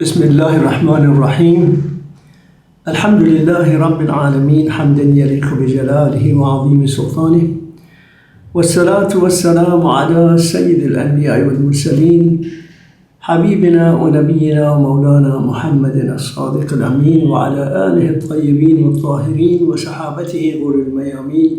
بسم الله الرحمن الرحيم. الحمد لله رب العالمين حمدا يليق بجلاله وعظيم سلطانه، والصلاة والسلام على سيد الأنبياء والمرسلين حبيبنا ونبينا ومولانا محمد الصادق الأمين، وعلى آله الطيبين والطاهرين وصحابته غر الميامين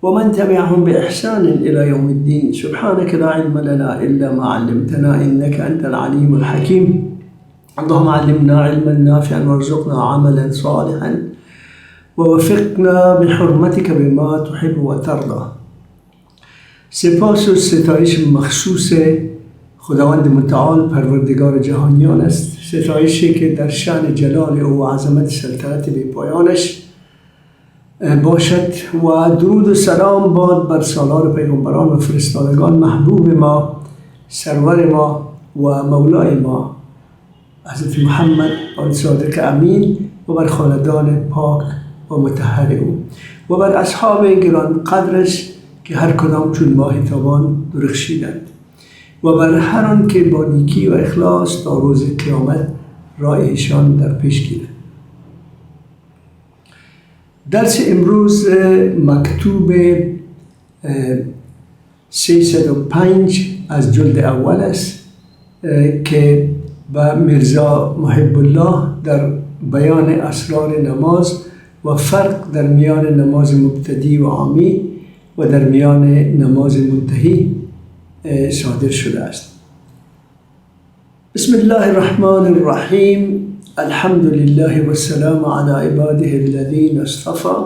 ومن تبعهم بإحسان إلى يوم الدين. سبحانك لا علم لنا إلا ما علمتنا إنك أنت العليم الحكيم. اللهم علمنا علما نافعا وارزقنا عملا صالحا ووفقنا بحرمتك بما تحب وترضى. سپاس و ستایش مخصوص خداوند متعال پروردگار جهانیان است، ستایشی که در شأن جلال او و عظمت سلطنت بی پایانش باشد و درود و سلام باد بر سالار پیغمبران و فرستادگان، محبوب ما، سرور ما و مولای ما حضرت محمد آل صادق امین، و بر خاندان پاک و مطهر او و بر اصحاب گران قدرش که هر کدام چون ماه تابان درخشیدند، و بر هر آن که با نیکی و اخلاص تا روز قیامت راه ایشان در پیش گیرد. درس امروز مکتوب 305 از جلد اول است که با میرزا محب الله در بیان اسرار نماز و فرق در میان نماز مبتدی و عامی و در میان نماز منتهی صادر شده است. بسم الله الرحمن الرحیم. الحمد لله و السلام علی عباده الذین اصطفى.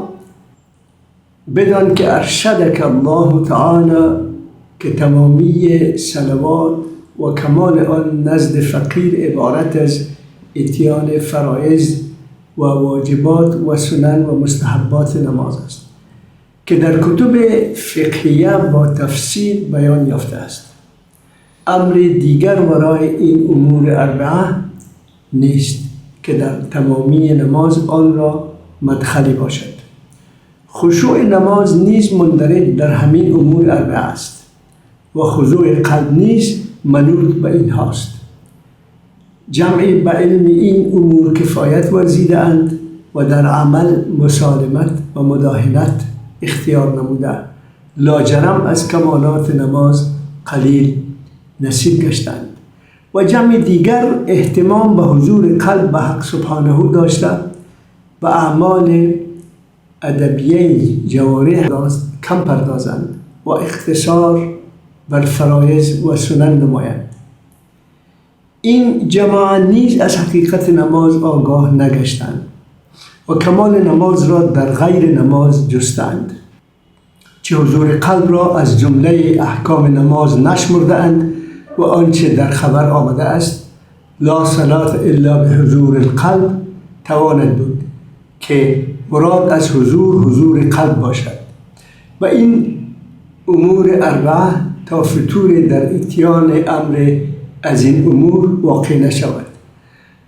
بدان که ارشدک الله تعالی که تمامی صلوات و کمال آن نزد فقیر عبارت از اتیان فرایض و واجبات و سنن و مستحبات نماز است که در کتب فقهیه با تفصیل بیان یافته است. امر دیگر ورای این امور اربعه نیست که در تمامی نماز آن را مدخلی باشد. خشوع نماز نیز مندرج در همین امور اربعه است و خضوع قلب نیز منوط به اینهاست. جمعی به علم این امور کفایت ورزیده اند و در عمل مسالمت و مداهنت اختیار نموده، لاجرم از کمالات نماز قلیل نصیب گشتند، و جمع دیگر اهتمام به حضور قلب به حق سبحانه داشته و اعمال ادبیه جوارح کم پردازند و اختصار بر فرایض و سنن نمایند. این جماعت نیز از حقیقت نماز آگاه نگشتند و کمال نماز را در غیر نماز جستند، چه حضور قلب را از جمله احکام نماز نشمردند و آنچه در خبر آمده است لا صلاة الا بحضور القلب تواند بود که مراد از حضور قلب باشد، و این امور اربعه تا فتور در اتیان امر از این امور واقع نشود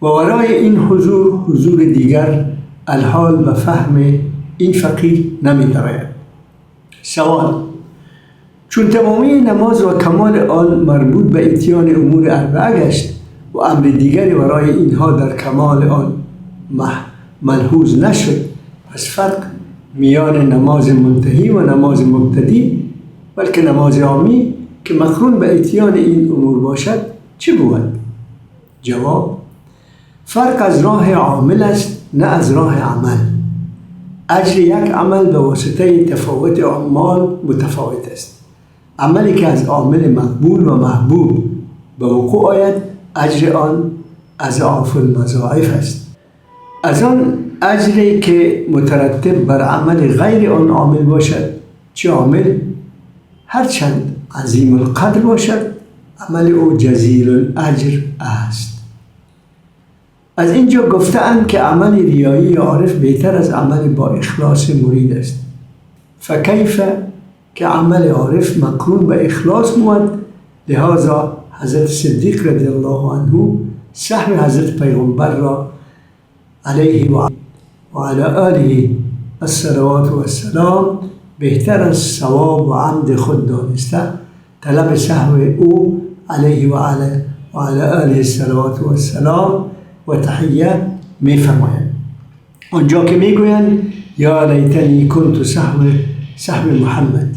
و ورای این حضور دیگر الحال به فهم این فقیر نمی درآید. سوال: چون تمامی نماز و کمال آن مربوط به اتیان امور اربعه گشت و امر دیگری ورای اینها در کمال آن ملحوظ نشد، پس فرق میان نماز منتهی و نماز مبتدی بلکه نماز عامی که مقرون به اتیان این امور باشد چه بود؟ جواب: فرق از راه عامل است نه از راه عمل. اجر یک عمل به واسطه تفاوت اعمال متفاوت است. عملی که از عامل مقبول و محبوب به وقوع آید اجر آن اضعاف المضاعف است. از آن اجری که مترتب بر عمل غیر آن عامل باشد، چه عامل هرچند عظیم القدر باشد عمل او جزیل الاجر است. از اینجا گفتند که عمل ریایی عارف بهتر از عمل با اخلاص مرید است. فکیف که عمل عارف مقرون به اخلاص بود، لذا حضرت صدیق رضی الله عنه سهم حضرت پیغمبر را علیه و علی آله الصلوات و السلام بهتر از ثواب و عمد خود دانسته، طلب سهو او علیه و علی و علی آله الصلوات و السلام و تحیه می فرمایند. آنجا که می گویند یا لیتنی کنت صحب محمد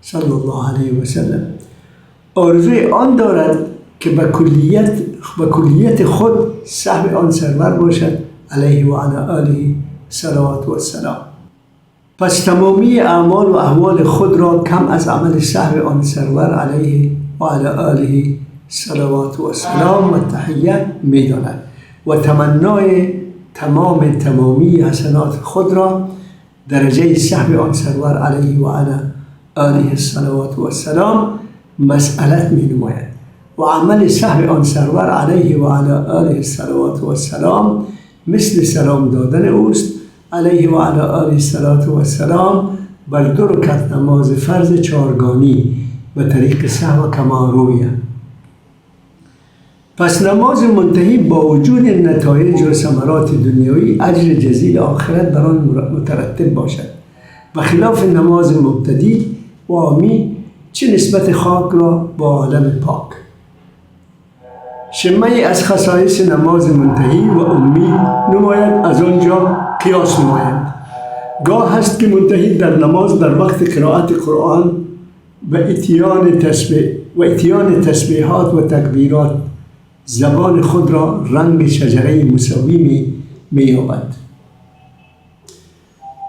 صلی الله علیه و سلم، آرزوی آن دارد که به کلیت خود صحب آن سرور باشد علیه و علی آله صلوات و السلام. پس تمامی اعمال و احوال خود را کم از عمل صحب آن سرور علیه و علی آله صلوات و السلام و تحیه می داند و تمنای تمامی حسنات خود را درجه صحب آن سرور علیه و علی آله صلوات و السلام مسئلت می نماید و عمل صحب آن سرور علیه و علی آله صلوات و السلام مثل سلام دادن اوست علیه و علی آله صلوات و السلام بر 2 رکعت نماز فرض چهارگانی به طریق سهو کما رویه. پس نماز منتهی با وجود نتایج و ثمرات دنیوی اجر جزیل آخرت بر آن مترتب باشد، بخلاف نماز مبتدی و عامی چه نسبت خاک را با عالم پاک. شمه از خصایص نماز منتهی و عمومی نماید، از آنجا قیاس نمایند. گاه هست که منتهی در نماز در وقت قرائت قرآن و اتیان تسبیحات و تکبیرات زبان خود را رنگ شجره مساوی می یابد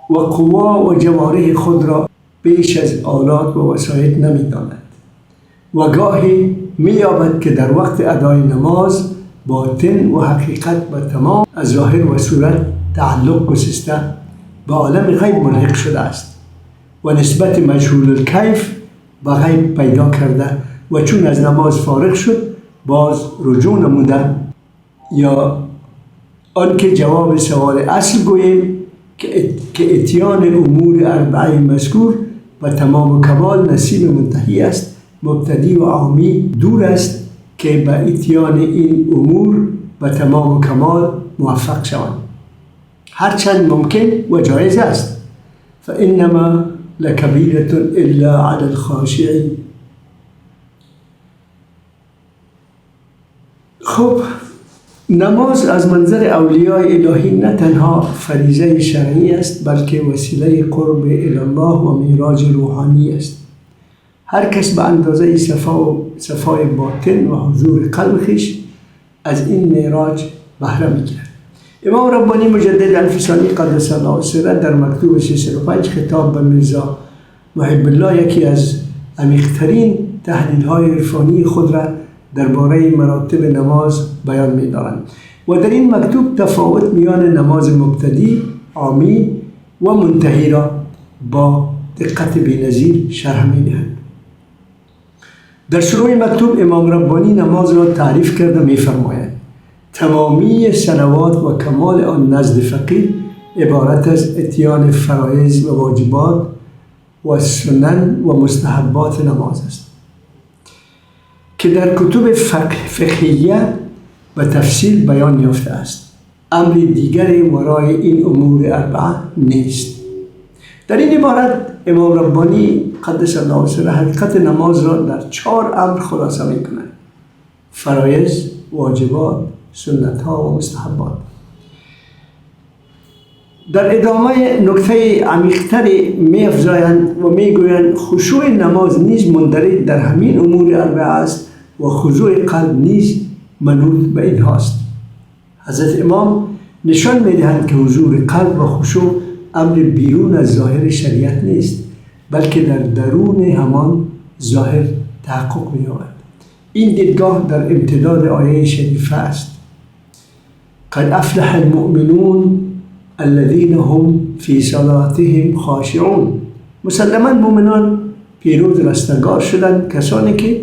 و قوا و جوارح خود را بیش از آلات و وسایل نمی داند و گاهی می یابد که در وقت ادای نماز باطن و حقیقت و تمام از ظاهر و صورت تعلق گسسته به عالم غیب ملحق شده است و نسبت مجهول الکیف به غیب پیدا کرده و چون از نماز فارغ شد باز رجوع نموده، یا آنکه جواب سوال اصل گوییم که اتیان امور اربعه مذکور و تمام و کمال نصیب منتهی است. مبتدی و عامی دور است که به اتیان این امور و تمام و کمال موفق شوند، هرچند ممکن و جایز است. فانما لکبیرة الا علی الخاشعین. خب، نماز از منظر اولیاء الهی نه تنها فریضه شرعی است بلکه وسیله قرب الی الله و معراج روحانی است. هر کس به اندازه صفای باطن و حضور قلب خویش از این معراج بهره می‌گیرد. امام ربانی مجدد الفسانی قدس الله سره در مکتوب 305 خطاب به میرزا محب الله یکی از عمیق‌ترین تحلیل‌های عرفانی خود را درباره مراتب نماز بیان می‌دارند و در این مکتوب تفاوت میان نماز مبتدی، عامی و منتهی را با دقت بی‌نظیر شرح می‌دهند. در شروع مکتوب امام ربانی نماز را تعریف کرده می‌فرماید تمامی صلوات و کمال آن نزد فقیه عبارت از اتیان فرایض و واجبات و سنن و مستحبات نماز است که در کتب فقهیه و تفصیل بیان یافته است. امر دیگری ورای این امور اربعه نیست. در این عبارت امام ربانی قدس الله سره حقیقت نماز را در 4 امر خلاصه می کند: فرایض، واجبات، سنت ها و مستحبات. در ادامه نکته عمیق‌تری می افزایند و می گویند خشوع نماز نیز مندرج در همین امور اربعه است و خضوع قلب نیز منوط به اینهاست. حضرت امام نشان می دهند که حضور قلب و خشوع امر بیرون از ظاهر شریعت نیست بلکه در درون همان ظاهر تحقق می یابد. این دیدگاه در امتداد آیه شریفه است: قد افلح المؤمنون الذين هم في صلاتهم خاشعون. مسلماً مؤمنان پیروز رستگار شدند کسانی که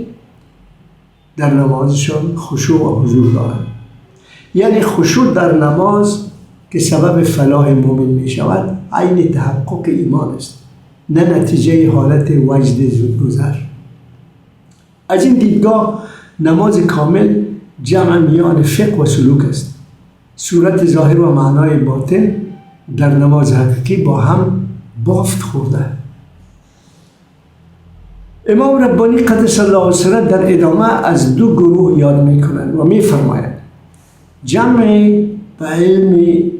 در نمازشان خشوع و حضور دارند. یعنی خشوع در نماز که سبب فلاح مؤمن می شود عین تحقق ایمان است، نه نتیجه حالت وجد زودگذر. از این دیدگاه نماز کامل جمع میان فقه و سلوک است. صورت ظاهر و معنای باطن در نماز حقیقی با هم بافت خورده. امام ربانی قدس الله سره در ادامه از دو گروه یاد میکنند و میفرمایند جمع به علم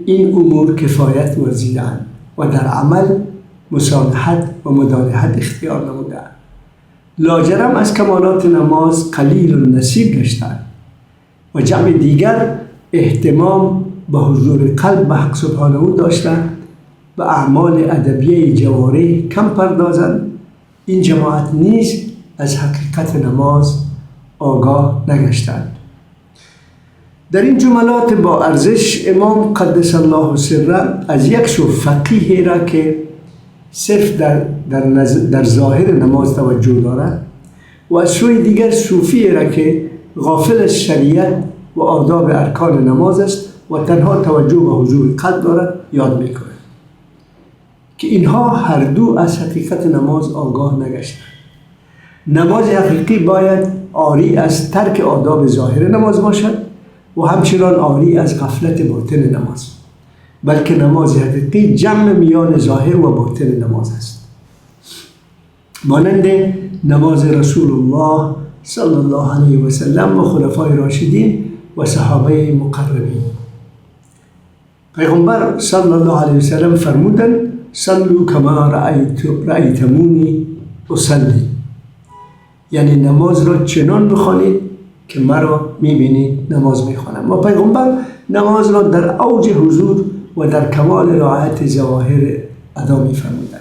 این امور کفایت ورزیدند و در عمل مصالحت و مدالحت اختیار نمودند. لاجرم از کمالات نماز قلیل النصیب گشتند و جمع دیگر اهتمام به حضور قلب به حق سبحانه داشتند و اعمال ادبیه جوارح کم پردازند. این جماعت نیز از حقیقت نماز آگاه نگشتند. در این جملات با ارزش امام قدس الله سره از یک سو فقیه را که صرف در ظاهر نماز توجه دارد و از سوی دیگر صوفی را که غافل از شریعت و آداب ارکان نماز است و تنها توجه به حضور قلب دارد یاد میکند که اینها هر دو از حقیقت نماز آگاه نگشتند. نماز حقیقی باید عاری از ترک آداب ظاهر نماز باشد و همچنان عاری از غفلت باطن نماز، بلکه نماز حقیقی جمع میان ظاهر و باطن نماز است، مانند نماز رسول الله صلی الله علیه و سلم و خلفای راشدین و صحابه مقربین. پیغمبر صلی الله علیه و سلم فرمودند صلوا کما رأیتمونی اصلی، یعنی نماز را چنان بخوانید که مرا میبینید نماز میخوانم. و پیغمبر نماز را در اوج حضور و در کمال رعایت ظواهر ادا میفرمودند.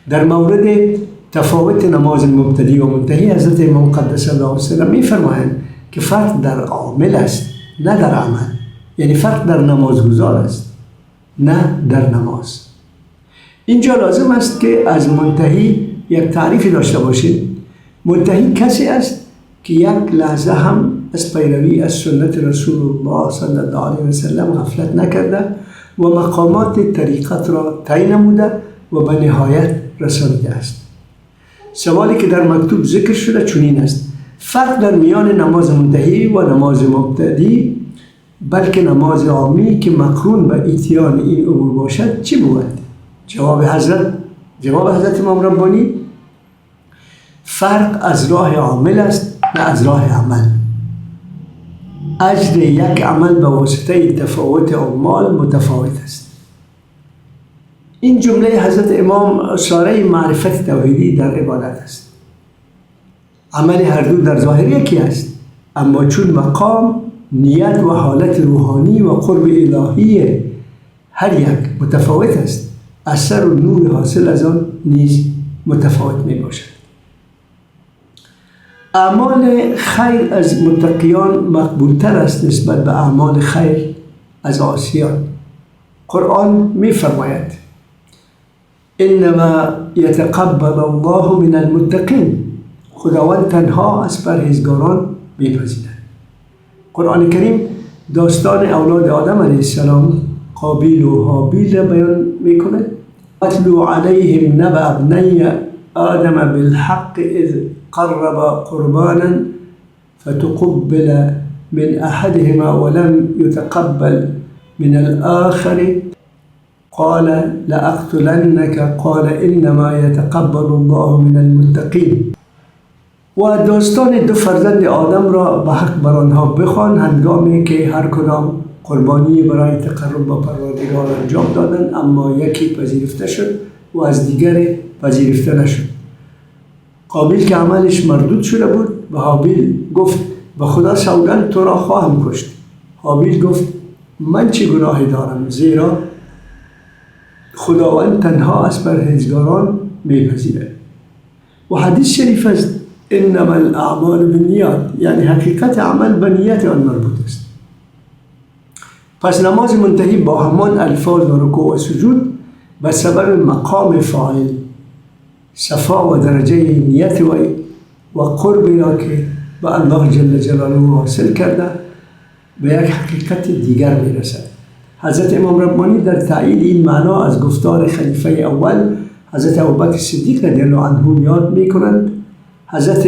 در مورد تفاوت نماز مبتدی و منتهی حضرت امام قدس الله سره میفرمایند که فرق در عامل است نه در عمل، یعنی فرق در نمازگزار است نه در نماز. اینجا لازم است که از منتهی یک تعریفی داشته باشید. منتهی کسی است که یک لحظه هم از پیروی از سنت رسول الله صلی الله علیه و سلم غفلت نکرده و مقامات طریقت را طی نموده و به نهایت رسانیده است. سوالی که در مکتوب ذکر شده چنین است: فرق در میان نماز منتهی و نماز مبتدی بلکه نماز عامی که مقرون به اتیان این امور باشد چی بود؟ جواب حضرت امام ربانی: فرق از راه عامل است نه از راه عمل. اجر یک عمل به واسطه تفاوت اعمال متفاوت است. این جمله حضرت امام اشاره معرفت توحیدی در عبادت است. عمل هر دو در ظاهر یکی است، اما چون مقام، نیت و حالت روحانی و قرب الهی هر یک متفاوت است، اثر و نور حاصل از آن نیز متفاوت می باشد. اعمال خیر از متقیان مقبولتر است نسبت به اعمال خیر از عاصیان. قرآن می فرماید انما یتقبل الله من المتقین، خداوند تنها از پرهیزگاران میپذیرد. قرآن کریم داستان اولاد آدم علیه السلام قابیل و حابیل را بیان میکند. اتلو علیهم نبأ ابنی آدم بالحق اذ قرب قربانا فتقبل من احدهما ولم يتقبل من الآخر قال لأقتلنك قال انما يتقبل الله من المتقین. و داستان دو فرزند آدم را به حق بر آنها بخوان هنگامی که هر کدام قربانی برای تقرب به پروردگار انجام دادند، اما یکی پذیرفته شد و از دیگر پذیرفته نشد. قابیل که عملش مردود شده بود و حابیل گفت به خدا سوگند تو را خواهم کشت. حابیل گفت من چه گناهی دارم، زیرا خداوند تنها از پرهیزگاران میپذیرد. و حدیث شریف است انما الاعمال بالنیات، یعنی حقیقت عمل به نیت آن مربوط است. پس نماز منتهی با همان الفاظ و رکوع و سجود به سبب مقام فاعل، صفا و درجه نیت و قربی را که به الله جل جلاله حاصل کرده به یک حقیقت دیگر میرسد. حضرت امام ربانی در تایید این معنا از گفتار خلیفه اول حضرت ابوبکر صدیق رضی الله عنه یاد میکنند. حضرت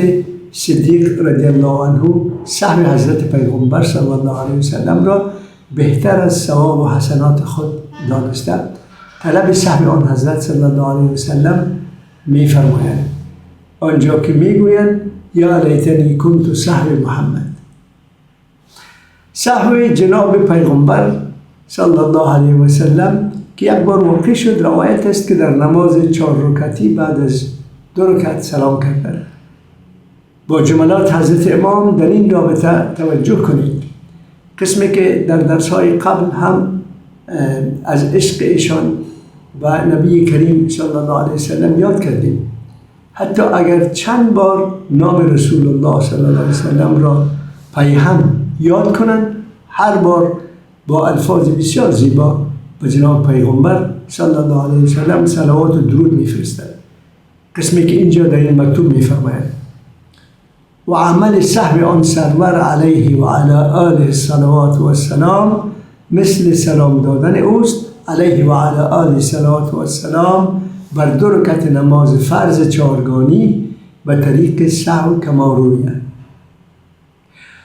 صدیق رضی الله عنه صحب حضرت پیغمبر صلی الله علیه وسلم را بهتر از ثواب و حسنات خود دانسته طلب صحب آن حضرت صلی الله علیه وسلم میفرمایند آنجا که میگویند یا لیتنی کنت صحب محمد. صحب جناب پیغمبر صلی الله علیه و سلم که یک بار واقع شد، روایت است که در نماز 4 رکعتی بعد از 2 رکعت سلام کرد. با جملات حضرت امام در این رابطه توجه کنید. قسمی که در درس‌های قبل هم از عشق ایشان و نبی کریم صلی الله علیه وسلم یاد کردیم. حتی اگر چند بار نام رسول الله صلی الله علیه وسلم را پی هم یاد کنند، هر بار با الفاظ بسیار زیبا به جناب پیغمبر صلی الله علیه وسلم صلوات و درود می‌فرستند. قسمی که اینجا در این مکتوب می‌فرمایند و عمل صحب آن سرور علیه و علی آله صلوات و السلام مثل سلام دادن اوست علیه و علی آله صلوات و السلام بر 2 رکعت نماز فرض چهارگانی به طریق سهو کما رویه.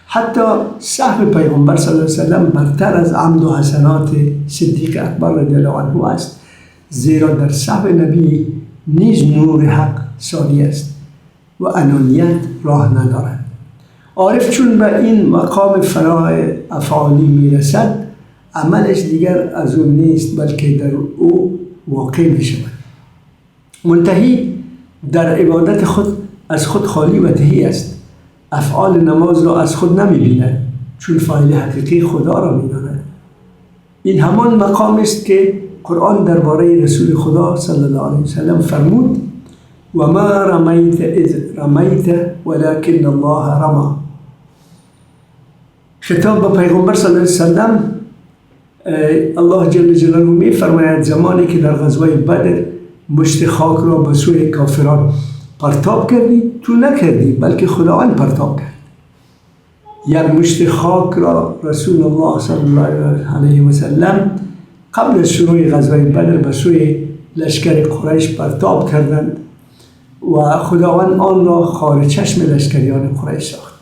حتی صحب پیغمبر صلی الله علیه وسلم برتر از عمد و حسنات صدیق اکبر رضی الله عنه است، زیرا در صحب نبی نیز نور حق ساری است و انانیت راه ندارد. عارف چون به این مقام فنای افعالی میرسد، عملش دیگر از او نیست بلکه در او واقع می شود. منتهی در عبادت خود از خود خالی و تهی است. افعال نماز را از خود نمی بیند چون فاعل حقیقی خدا را می داند. این همان مقام است که قرآن درباره رسول خدا صلی الله علیه وسلم فرمود و ما رمیت اذ رمیت ولکن الله رمی. خطاب به پیغمبر صلی الله علیه وسلم الله جل جلاله می فرماید زمانی که در غزوه بدر مشت خاک را به سوی کافران پرتاب کردی، تو نکردی بلکه خداوند پرتاب کرد. یک مشت خاک را رسول الله صلی الله علیه و سلم قبل از شروع غزوه بدر به سوی لشکر قریش پرتاب کردند و خداوند آن را خار چشم لشکریان قریش ساخت.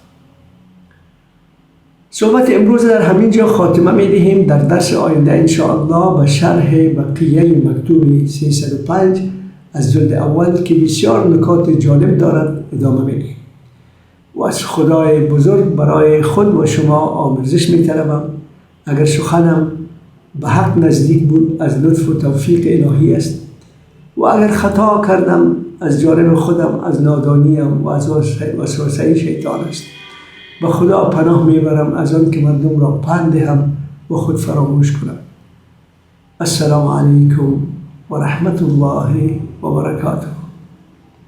صحبت امروز در همین جا خاتمه می دهیم. در درس آینده انشاءالله به شرح بقیه مکتوب 305 از جلد اول که بسیار نکات جالب دارد ادامه می دهیم. و از خدای بزرگ برای خود و شما آمرزش می طلبم. اگر سخنم به حق نزدیک بود از لطف و توفیق الهی است و اگر خطا کردم از جانب خودم، از نادانیم و از وسوسه شیطان است. به خدا پناه میبرم از آن که مردم را پند دهم و خود فراموش کنم. السلام علیکم و رحمت الله و برکاته.